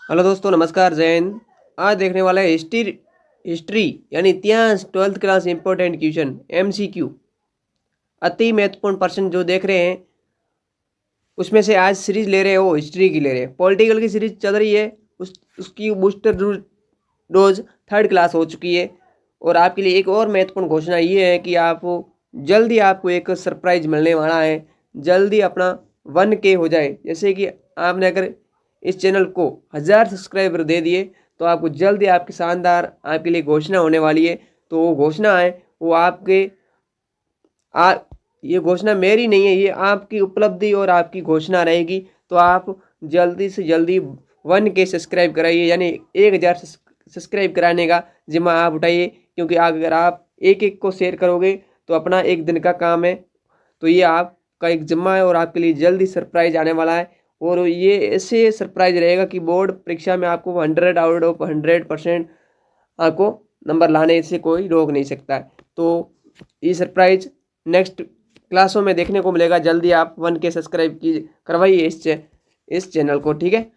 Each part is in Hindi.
हेलो दोस्तों, नमस्कार, जय हिंद। आज देखने वाला है हिस्ट्री यानी इतिहास 12th class important question MCQ। अति महत्वपूर्ण प्रश्न जो देख रहे हैं उसमें से आज सीरीज ले रहे हो, हिस्ट्री की ले रहे हैं। पॉलिटिकल की सीरीज चल रही है, उसकी बूस्टर डोज 3rd क्लास हो चुकी है। और आपके लिए एक और महत्वपूर्ण घोषणा ये है कि आप जल्दी आपको एक सरप्राइज मिलने वाला है। जल्दी अपना 1K हो जाए। जैसे कि आपने अगर इस चैनल को 1000 सब्सक्राइबर दे दिए तो आपको जल्दी आपकी शानदार आपके लिए घोषणा होने वाली है। तो वो घोषणा है वो आपके आ ये घोषणा मेरी नहीं है, ये आपकी उपलब्धि और आपकी घोषणा रहेगी। तो आप जल्दी से जल्दी 1K सब्सक्राइब कराइए, यानी 1000 सब्सक्राइब कराने का जिम्मा आप उठाइए। क्योंकि अगर आप एक एक को शेयर करोगे तो अपना एक दिन का काम है। तो ये आपका एक जिम्मा है और आपके लिए जल्दी सरप्राइज आने वाला है। और ये ऐसे सरप्राइज रहेगा कि बोर्ड परीक्षा में आपको 100 आउट ऑफ 100% आपको नंबर लाने से कोई रोक नहीं सकता है। तो ये सरप्राइज नेक्स्ट क्लासों में देखने को मिलेगा। जल्दी आप 1K सब्सक्राइब की करवाइए इस चैनल को, ठीक है।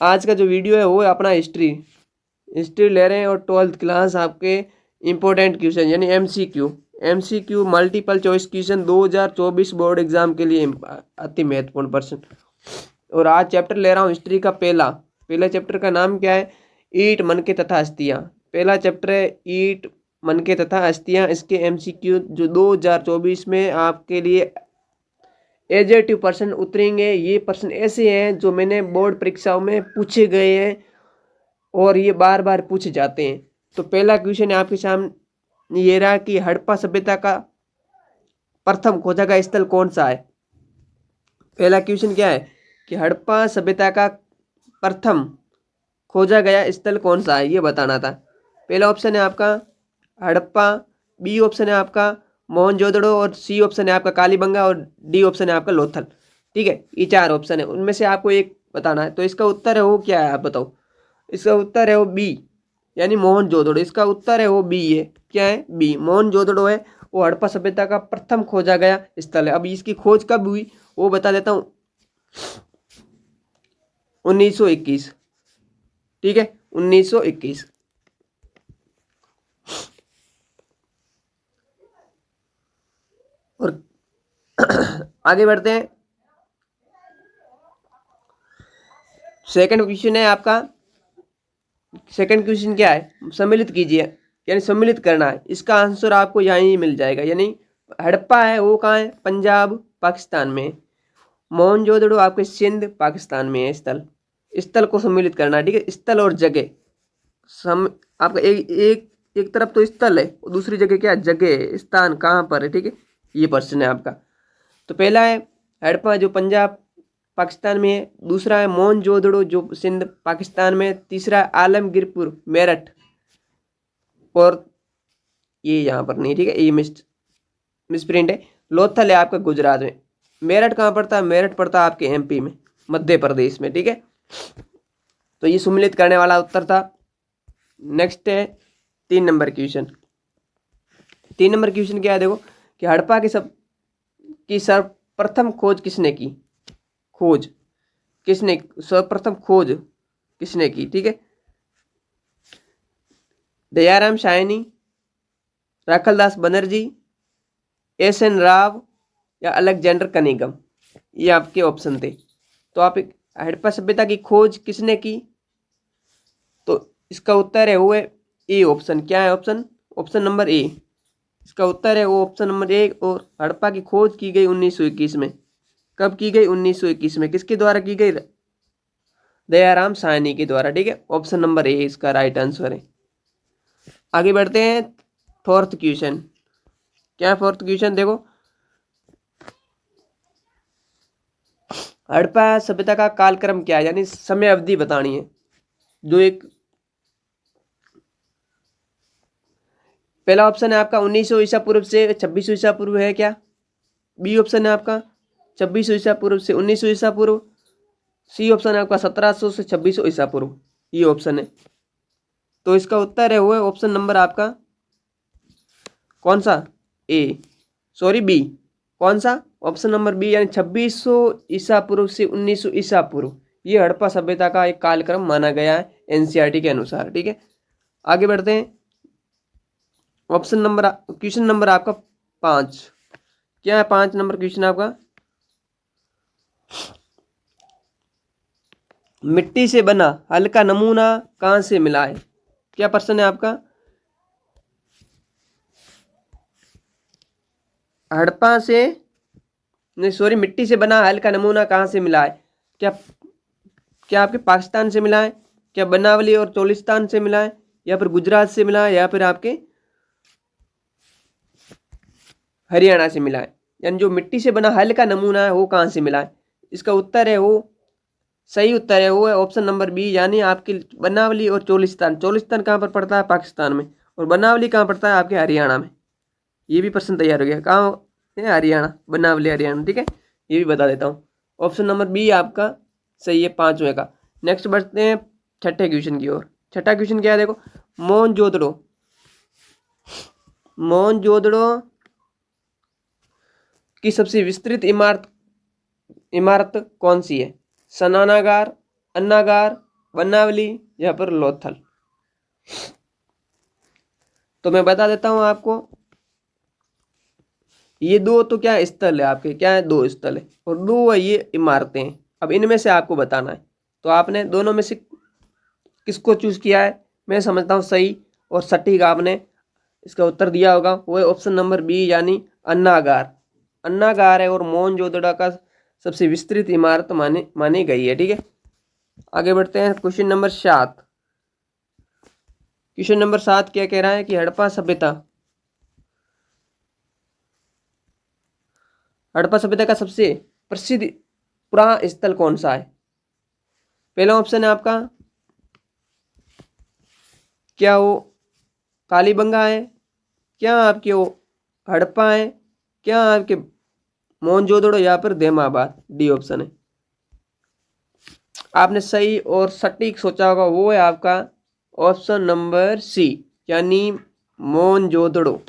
आज का जो वीडियो है वो है अपना हिस्ट्री ले रहे हैं और 12th क्लास आपके इम्पोर्टेंट क्वेश्चन यानी MCQ multiple choice question 2024 board exam के लिए अति महत्वपूर्ण प्रश्न। और आज चैप्टर ले रहा हूँ हिस्ट्री का पहला चैप्टर का नाम क्या है? ईट, मनके तथा अस्थियाँ। पहला चैप्टर है ईट, मनके तथा अस्थियाँ। इसके MCQ जो 2024 में आपके लिए एजेटिव प्रश्न उतरेंगे। ये प्रश्न ऐसे हैं जो मैंने बोर्ड परीक्षाओं में पूछे गए हैं और ये बार बार पूछे जाते हैं। तो पहला क्वेश्चन है आपके सामने ये रहा कि हड़प्पा सभ्यता का प्रथम खोजा गया स्थल कौन सा है। पहला क्वेश्चन क्या है कि हड़प्पा सभ्यता का प्रथम खोजा गया स्थल कौन सा है, ये बताना था। पहला ऑप्शन है आपका हड़प्पा, बी ऑप्शन है आपका मोहनजोदड़ो और सी ऑप्शन है आपका कालीबंगा और डी ऑप्शन है आपका लोथल। ठीक है, ये 4 ऑप्शन है, उनमें से आपको एक बताना है। तो इसका उत्तर है वो क्या है, आप बताओ। इसका उत्तर है वो बी यानी मोहनजोदड़ो। इसका उत्तर है वो बी है। क्या है? बी, मोहनजोदड़ो है वो हड़प्पा सभ्यता का प्रथम खोजा गया स्थल है। अब इसकी खोज कब हुई वो बता देता हूँ। 1921। ठीक है, 1921। और आगे बढ़ते हैं। सेकंड क्वेश्चन है आपका। सेकंड क्वेश्चन क्या है? सम्मिलित कीजिए यानी सम्मिलित करना है। इसका आंसर आपको यहाँ ही मिल जाएगा। यानी हड़प्पा है वो कहाँ है? पंजाब पाकिस्तान में। मोहनजोदड़ो आपके सिंध पाकिस्तान में है। स्थल को सम्मिलित करना है, ठीक है। स्थल और जगह सम आपका एक तरफ तो स्थल है और दूसरी जगह क्या है? जगह है, स्थान कहाँ पर है, ठीक है। ये प्रश्न है आपका। तो पहला है हड़प्पा जो पंजाब पाकिस्तान में है। दूसरा है मोहनजोदड़ो जो सिंध पाकिस्तान में है। तीसरा है आलमगीरपुर मेरठ, और ये यहाँ पर नहीं, ठीक है, ये मिसप्रिंट है। लोथल है आपका गुजरात में। मेरठ कहाँ पड़ता है? मेरठ पड़ता है आपके MP में, मध्य प्रदेश में, ठीक है। तो ये सम्मिलित करने वाला उत्तर था। नेक्स्ट है 3 नंबर क्वेश्चन। 3 नंबर क्वेश्चन क्या है देखो कि हड़प्पा की सर्वप्रथम खोज किसने की? सर्वप्रथम खोज किसने की, ठीक है। दयाराम साहनी, राखलदास बनर्जी, SN राव या अलेक्जेंडर कनिंघम। ये आपके ऑप्शन थे। तो आप एक हड़प्पा सभ्यता की खोज किसने की? तो इसका उत्तर है वो है ए ऑप्शन। क्या है ऑप्शन? ऑप्शन नंबर ए। इसका उत्तर है वो ऑप्शन नंबर 1। और हड़प्पा की खोज की गई 1921 में। कब की गई? 1921 में। किसके द्वारा की गई? दयाराम साहनी के द्वारा, ठीक है। ऑप्शन नंबर ए इसका राइट आंसर है। आगे बढ़ते हैं 4th क्वेश्चन। क्या है 4th क्वेश्चन देखो। हड़प्पा सभ्यता का कालक्रम क्या है, यानी समय अवधि बतानी है। जो एक पहला ऑप्शन है आपका 1900 ईसा पूर्व से 2600 ईसा पूर्व है क्या? बी ऑप्शन है आपका 2600 ईसा पूर्व से 1900 ईसा पूर्व। सी ऑप्शन है आपका 1700 से 2600 ईसा पूर्व। ये ऑप्शन है। तो इसका उत्तर है वो है ऑप्शन नंबर आपका कौन सा? बी। कौन सा? ऑप्शन नंबर बी, यानी 2600 ईसा पूर्व से 1900 ईसा पूर्व। ये हड़प्पा सभ्यता का एक कालक्रम माना गया है एनसीईआरटी के अनुसार। ठीक है, आगे बढ़ते हैं। क्वेश्चन नंबर आपका 5। क्या है 5 नंबर क्वेश्चन आपका? मिट्टी से बना हल्का नमूना कहाँ से मिला है? क्या प्रश्न है आपका? हड़प्पा से नहीं सॉरी मिट्टी से बना हल्का नमूना कहाँ से मिला है? क्या आपके पाकिस्तान से मिला है, क्या बनावली और चोलिस्तान से मिला है, या फिर गुजरात से मिला है, या फिर आपके हरियाणा से मिला है? यानी जो मिट्टी से बना हल्का नमूना है वो कहाँ से मिला है? इसका उत्तर है वो सही उत्तर है वो है ऑप्शन नंबर बी, यानी आपकी बनावली और चोलिस्तान। चोलिस्तान कहाँ पर पड़ता है? पाकिस्तान में। और बनावली कहाँ पड़ता है? आपके हरियाणा में। ये भी प्रश्न तैयार हो गया। कहाँ है? हरियाणा, बनावली हरियाणा। ठीक है, ये भी बता देता हूँ। ऑप्शन नंबर बी आपका सही है 5वें का। नेक्स्ट बढ़ते हैं छठे क्वेश्चन की ओर। छठा क्वेश्चन क्या है देखो, मोहनजोदड़ो की सबसे विस्तृत इमारत कौन सी है? स्नानागार, अन्नागार, बनावली, या फिर लोथल? तो मैं बता देता हूं आपको, ये दो तो क्या स्थल है आपके, क्या है? 2 स्थल है और 2 ये इमारतें हैं। अब इनमें से आपको बताना है, तो आपने दोनों में से किसको चूज किया है? मैं समझता हूँ सही और सटीक आपने इसका उत्तर दिया होगा, वो है ऑप्शन नंबर बी, यानी अन्नागार। अन्नागार है और मोहनजोदड़ो का सबसे विस्तृत इमारत मानी गई है। ठीक है, आगे बढ़ते हैं। Question number 7। क्वेश्चन नंबर 7 क्या कह रहा है कि हड़प्पा सभ्यता का सबसे प्रसिद्ध पुराण स्थल कौन सा है? पहला ऑप्शन है आपका, क्या वो कालीबंगा है, क्या आपके वो हड़प्पा है, क्या आपके मोहनजोदड़ो, या फिर देमाबाद? डी ऑप्शन है। आपने सही और सटीक सोचा होगा, वो है आपका ऑप्शन नंबर सी, यानी मोहनजोदड़ो।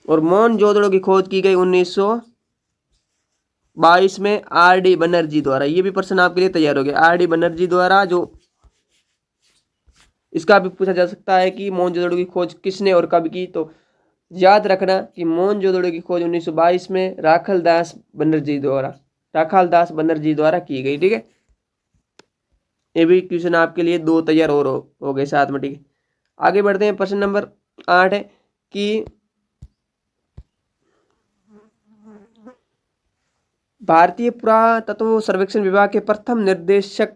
और मोहनजोदड़ो की खोज की गई 1922 में आर डी बनर्जी द्वारा। ये भी प्रश्न आपके लिए तैयार हो गया, आर डी बनर्जी द्वारा। जो इसका भी पूछा जा सकता है कि मोहनजोदड़ो की खोज किसने और कब की, तो याद रखना कि मोहनजोदड़ो की खोज 1922 में राखालदास बनर्जी द्वारा की गई। ठीक है, ये भी क्वेश्चन आपके लिए 2 तैयार और हो गए साथ में। ठीक है, आगे बढ़ते हैं। प्रश्न नंबर 8 है कि भारतीय पुरातत्व सर्वेक्षण विभाग के प्रथम निर्देशक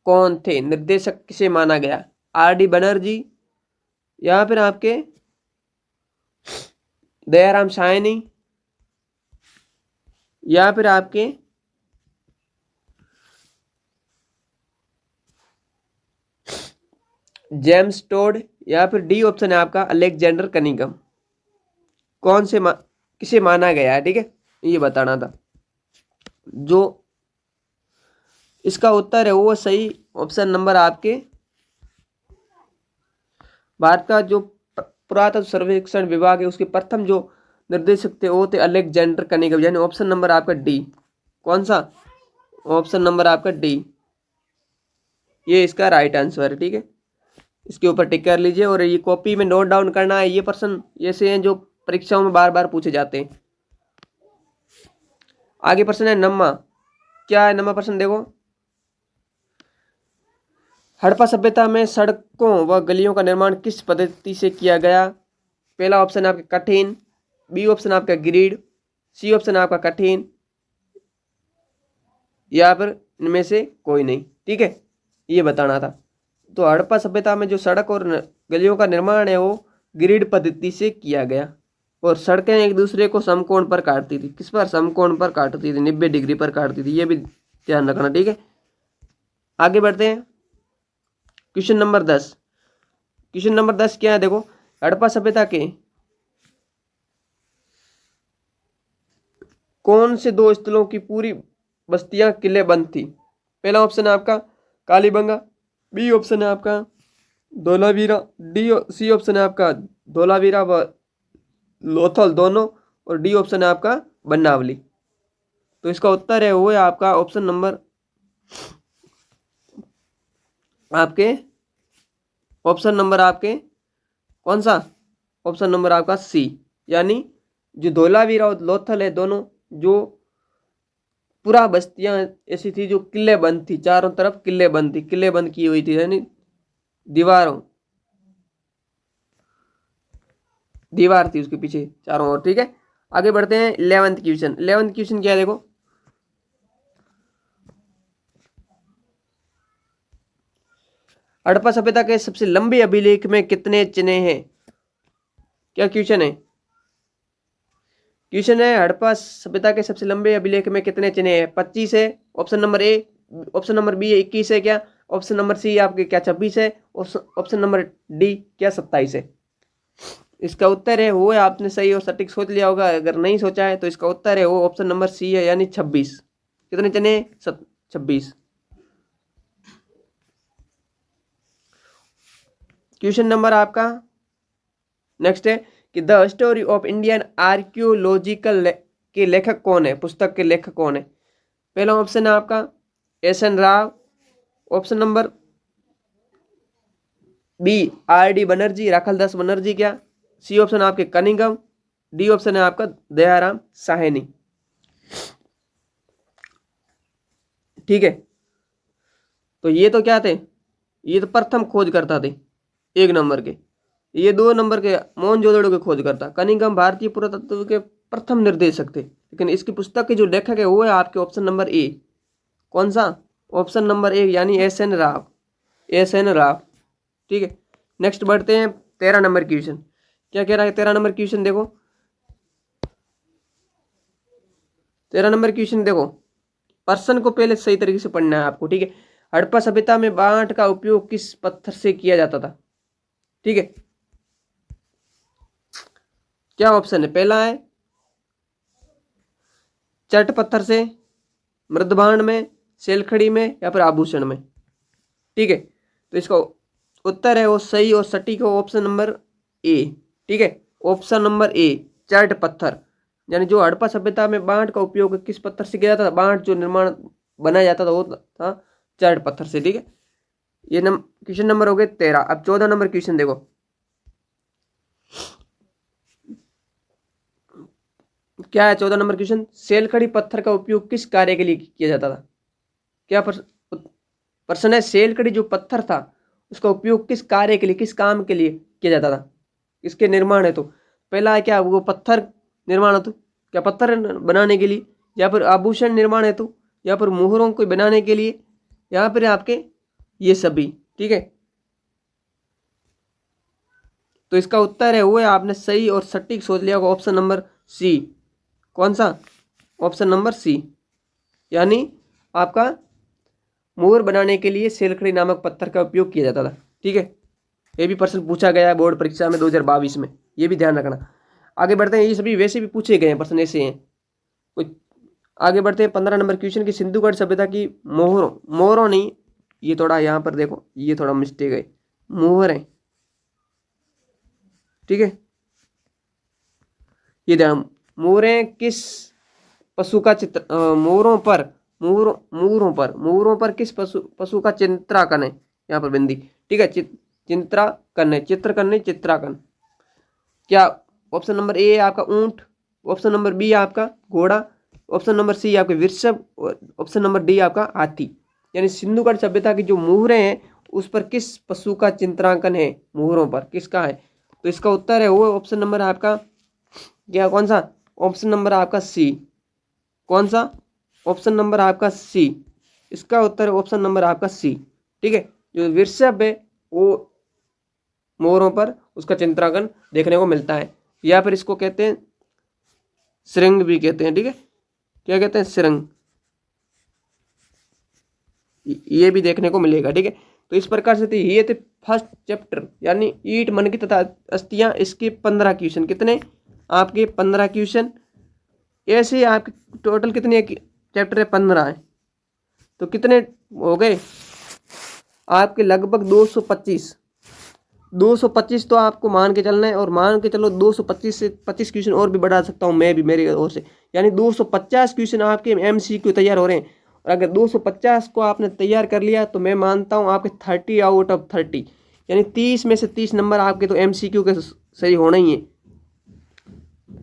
कौन थे? निर्देशक किसे माना गया? आर डी बनर्जी, या फिर आपके दयाराम साहनी, या फिर आपके जेम्स टोड, या फिर डी ऑप्शन है आपका अलेक्जेंडर कनिंघम? कौन से किसे माना गया है? ठीक है, ये बताना था। जो इसका उत्तर है वो सही ऑप्शन नंबर आपके भारत का जो पुरातत्व सर्वेक्षण विभाग है उसके प्रथम जो निर्देशक थे वो थे अलेक्जेंडर कनिंघम, यानी ऑप्शन नंबर आपका डी। कौन सा? ऑप्शन नंबर आपका डी, ये इसका राइट आंसर है। ठीक है, इसके ऊपर टिक कर लीजिए और ये कॉपी में नोट डाउन करना है। ये प्रश्न ऐसे हैं जो परीक्षाओं में बार बार पूछे जाते हैं। आगे प्रश्न है नम्मा। क्या है नम्मा प्रश्न देखो, हड़प्पा सभ्यता में सड़कों व गलियों का निर्माण किस पद्धति से किया गया? पहला ऑप्शन आपका कठिन, बी ऑप्शन आपका ग्रिड, सी ऑप्शन आपका कठिन, या फिर इनमें से कोई नहीं। ठीक है, ये बताना था। तो हड़प्पा सभ्यता में जो सड़क और गलियों का निर्माण है वो ग्रिड पद्धति से किया गया, और सड़कें एक दूसरे को समकोण पर काटती थी। किस पर? समकोण पर काटती थी, 90 डिग्री पर काटती थी। ये भी ध्यान रखना। ठीक है, आगे बढ़ते हैं। Question number 10। क्वेश्चन नंबर 10 क्या है देखो, हड़प्पा सभ्यता के कौन से 2 स्थलों की पूरी बस्तियां किले बंद थी? पहला ऑप्शन है आपका कालीबंगा, बी ऑप्शन है आपका धोलावीरा, सी ऑप्शन है आपका धोलावीरा व लोथल दोनों, और डी ऑप्शन है आपका बनावली। तो इसका उत्तर है वो है आपका ऑप्शन नंबर आपके ऑप्शन नंबर आपके कौन सा, ऑप्शन नंबर आपका सी, यानी जो धोलावीरा और लोथल है दोनों, जो पूरा बस्तियां ऐसी थी जो किले बंद थी, चारों तरफ किले बंद थी, किले बंद की हुई थी, यानी दीवारों दीवार थी उसके पीछे चारों ओर। ठीक है, आगे बढ़ते हैं 11th क्वेश्चन। 11th क्वेश्चन क्या है देखो, हड़प्पा सभ्यता के सबसे लंबे अभिलेख में कितने चिन्ह हैं? क्या क्वेश्चन है? क्वेश्चन है हड़प्पा सभ्यता के सबसे लंबे अभिलेख में कितने चिन्ह हैं? 25 है option number A, option number B 21 है क्या, ऑप्शन नंबर सी आपके क्या 26 है, ऑप्शन नंबर डी क्या 27 है। इसका उत्तर है वो है, आपने सही और सटीक सोच लिया होगा, अगर नहीं सोचा है तो इसका उत्तर है वो ऑप्शन नंबर सी है, यानी 26। कितने चिन्ह? 26। क्वेश्चन नंबर आपका नेक्स्ट है कि the story of Indian archaeological के लेखक कौन है, पुस्तक के लेखक कौन है? पहला ऑप्शन है आपका S N. Rao, option number B R D. Banerjee, Rakhaldas Banerjee क्या, सी ऑप्शन आपके कनिंघम, डी ऑप्शन है आपका दयाराम साहनी। ठीक है, तो ये तो क्या थे, ये तो प्रथम खोज करता थे 1 नंबर के, ये 2 नंबर के मोहनजोदड़ो के खोज करता, कनिंघम भारतीय पुरातत्व के प्रथम निर्देशक थे, लेकिन इसकी पुस्तक के जो लेखक है वो है आपके ऑप्शन नंबर ए, कौन सा, ऑप्शन नंबर ए, यानी एस.एन. राव, एस.एन. राव। ठीक है, नेक्स्ट बढ़ते हैं 13 नंबर क्वेश्चन। क्या कह रहा है 13 नंबर क्वेश्चन देखो, 13 नंबर क्वेश्चन देखो, पर्सन को पहले सही तरीके से पढ़ना है आपको। ठीक है, हड़प्पा सभ्यता में बांट का उपयोग किस पत्थर से किया जाता था? ठीक है, क्या ऑप्शन है? पहला है चट पत्थर से, मृदभांड में, सेलखड़ी में, या फिर आभूषण में। ठीक है, तो इसका उत्तर है वो सही और सटीक हो ऑप्शन नंबर ए। ठीक है, ऑप्शन नंबर ए चट पत्थर, यानी जो हड़प्पा सभ्यता में बांट का उपयोग किस पत्थर से किया जाता था, बांट जो निर्माण बनाया जाता था वो था चट पत्थर से। ठीक है, ये क्वेश्चन नंबर हो गए 13। अब 14 नंबर क्वेश्चन देखो, क्या है 14 नंबर क्वेश्चन, सेलखड़ी पत्थर का उपयोग किस कार्य के लिए किया जाता था? क्या प्रश्न है, सेलखड़ी जो पत्थर था उसका उपयोग किस कार्य के लिए, किस काम के लिए किया जाता था, इसके निर्माण है? तो पहला है क्या वो पत्थर निर्माण हेतु, क्या पत्थर बनाने के लिए, या फिर आभूषण निर्माण हेतु, या फिर मोहरों को बनाने के लिए, या फिर आपके ये सभी। ठीक है, तो इसका उत्तर है वो है, आपने सही और सटीक सोच लिया होगा, ऑप्शन नंबर सी। कौन सा? ऑप्शन नंबर सी, यानी आपका मोहर बनाने के लिए सेलखड़ी नामक पत्थर का उपयोग किया जाता था। ठीक है, ये भी प्रश्न पूछा गया है बोर्ड परीक्षा में 2022 में, ये भी ध्यान रखना। आगे बढ़ते हैं, ये सभी वैसे भी पूछे गए हैं प्रश्न, ऐसे हैं कुछ। आगे बढ़ते हैं 15 नंबर क्वेश्चन की सिंधुगढ़ सभ्यता की मोहरों नहीं, ये थोड़ा यहाँ पर देखो, ये थोड़ा मिस्टेक है, मोहर है। ठीक है, ये ध्यान, मोहरें किस पशु का चित्र, मोहरों पर किस पशु का चित्रांकन है? यहाँ पर बिंदी। ठीक है, चित्रांकन है, चित्रकन, चित्रांकन। क्या ऑप्शन नंबर ए आपका ऊंट, ऑप्शन नंबर बी आपका घोड़ा, ऑप्शन नंबर सी आपके वृषभ, ऑप्शन नंबर डी आपका हाथी। यानी सिंधुगढ़ सभ्यता की जो मोहरें हैं उस पर किस पशु का चित्रांकन है, मोहरों पर किसका है? तो इसका उत्तर है वो ऑप्शन नंबर आपका क्या, कौन सा? ऑप्शन नंबर आपका सी। कौन सा? ऑप्शन नंबर आपका सी, इसका उत्तर है ऑप्शन नंबर आपका सी। ठीक है, जो वृषभ है वो मोहरों पर उसका चित्रांकन देखने को मिलता है, या फिर इसको कहते हैं श्रृंग भी कहते हैं। ठीक है, क्या कहते हैं? श्रृंग, ये भी देखने को मिलेगा। ठीक है, तो इस प्रकार से ये थे फर्स्ट चैप्टर, यानी ईट मन की तथा अस्थियां, इसके 15 क्वेश्चन। कितने आपके? 15 क्वेश्चन। ऐसे आपके टोटल कितने चैप्टर है? 15 है, तो कितने हो गए आपके? लगभग 225। 225 तो आपको मान के चलना है, और मान के चलो 225 से 25 क्वेश्चन और भी बढ़ा सकता हूँ मैं भी मेरी ओर से, यानी 250 क्वेश्चन आपके MCQ तैयार हो रहे हैं। और अगर 250 को आपने तैयार कर लिया तो मैं मानता हूँ आपके 30/30 यानी 30 में से 30 नंबर आपके तो MCQ के सही होना ही है।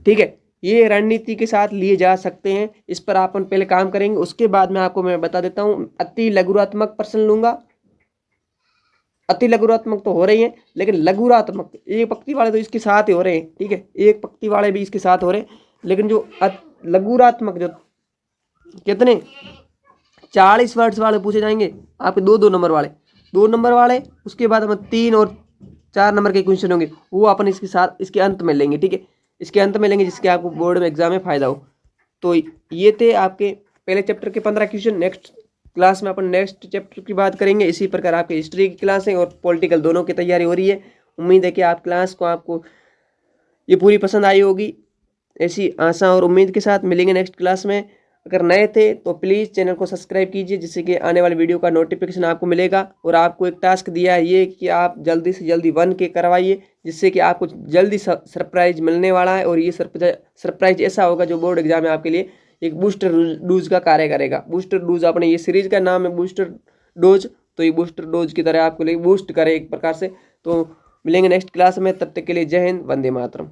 ठीक है, ये रणनीति के साथ लिए जा सकते हैं। इस पर अपन पहले काम करेंगे, उसके बाद में आपको मैं बता देता हूँ। अति लघुरात्मक प्रश्न लूंगा। अति लघुरात्मक तो हो रही है, लेकिन लघुरात्मक एक पंक्ति वाले तो इसके साथ ही हो रहे हैं। ठीक है, एक पंक्ति वाले भी इसके साथ हो रहे हैं, लेकिन जो लघुरात्मक जो कितने 40 वर्ड्स वाले पूछे जाएंगे आपके, 2-2 नंबर वाले, 2 नंबर वाले, उसके बाद हम 3 और 4 नंबर के क्वेश्चन होंगे, वो अपन इसके साथ इसके अंत में लेंगे। ठीक है, इसके अंत में लेंगे, जिसके आपको बोर्ड में एग्जाम में फायदा हो। तो ये थे आपके पहले चैप्टर के 15 क्वेश्चन। नेक्स्ट क्लास में अपन नेक्स्ट चैप्टर की बात करेंगे। इसी प्रकार आपकी हिस्ट्री की क्लास है और पॉलिटिकल दोनों की तैयारी हो रही है। उम्मीद है कि आप क्लास को आपको ये पूरी पसंद आई होगी। ऐसी आशा और उम्मीद के साथ मिलेंगे नेक्स्ट क्लास में। अगर नए थे तो प्लीज़ चैनल को सब्सक्राइब कीजिए, जिससे कि आने वाले वीडियो का नोटिफिकेशन आपको मिलेगा। और आपको एक टास्क दिया है ये कि आप जल्दी से जल्दी 1 के करवाइए, जिससे कि आपको जल्दी सरप्राइज मिलने वाला है। और ये सरप्राइज ऐसा होगा जो बोर्ड एग्जाम में आपके लिए एक बूस्टर डोज का कार्य करेगा। बूस्टर डोज, अपने ये सीरीज का नाम है बूस्टर डोज, तो ये बूस्टर डोज की तरह आपके लिए बूस्ट करे एक प्रकार से। तो मिलेंगे नेक्स्ट क्लास में, तब तक के लिए जय हिंद, वंदे मातरम।